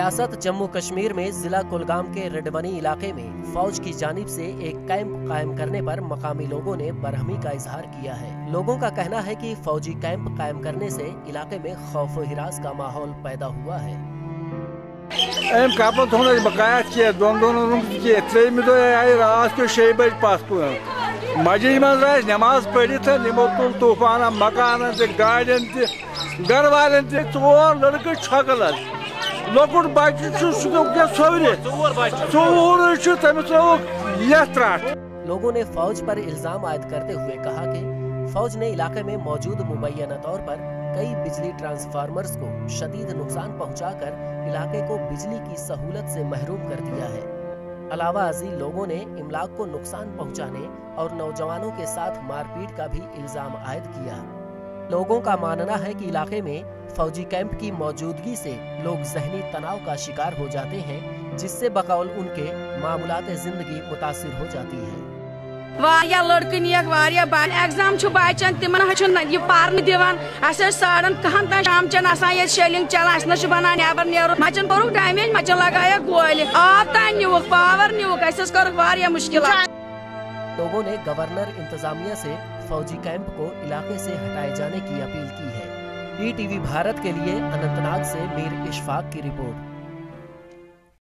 रियासत जम्मू कश्मीर में जिला कुलगाम के रेडबनी इलाके में फौज की जानिब से एक कैंप कायम करने पर मकामी लोगों ने बरहमी का इजहार किया है। लोगों का कहना है कि फौजी कैंप कायम करने से इलाके में खौफ हिरास का माहौल पैदा हुआ है। मस्जिद मज नमाज पढ़ित निमो तुल तूफान मकान गाड़ियन घर वाले 4 लड़के छकल लकुट बच्चे लोगों ने फौज पर इल्जाम आयद करते हुए कहा कि फौज ने इलाके में मौजूद मुबैना तौर पर कई बिजली ट्रांसफार्मर्स को शदीद नुकसान पहुंचाकर इलाके को बिजली की सहूलत से महरूम कर दिया है। अलावा अजीज लोगों ने इमलाक को नुकसान पहुंचाने और नौजवानों के साथ मारपीट का भी इल्जाम आयद किया। लोगों का मानना है कि इलाके में फौजी कैंप की मौजूदगी से लोग जहनी तनाव का शिकार हो जाते हैं, जिससे बकौल उनके मामूलात जिंदगी मुतासिर हो जाती है। वारिया लड़कन एग्जाम बचन तिमन यह पार्न दिवान साड़न कहन तक शाम चन शेलिंग चलान बना नबर नीर मचन कोर डैमेज मचन लगाया गोल आब तान नुक पावर नुक कर मुश्किल। लोगों ने गवर्नर इंतजामिया से फौजी कैंप को इलाके से हटाए जाने की अपील की है। ETV भारत के लिए अनंतनाग से मीर इशफाक की रिपोर्ट।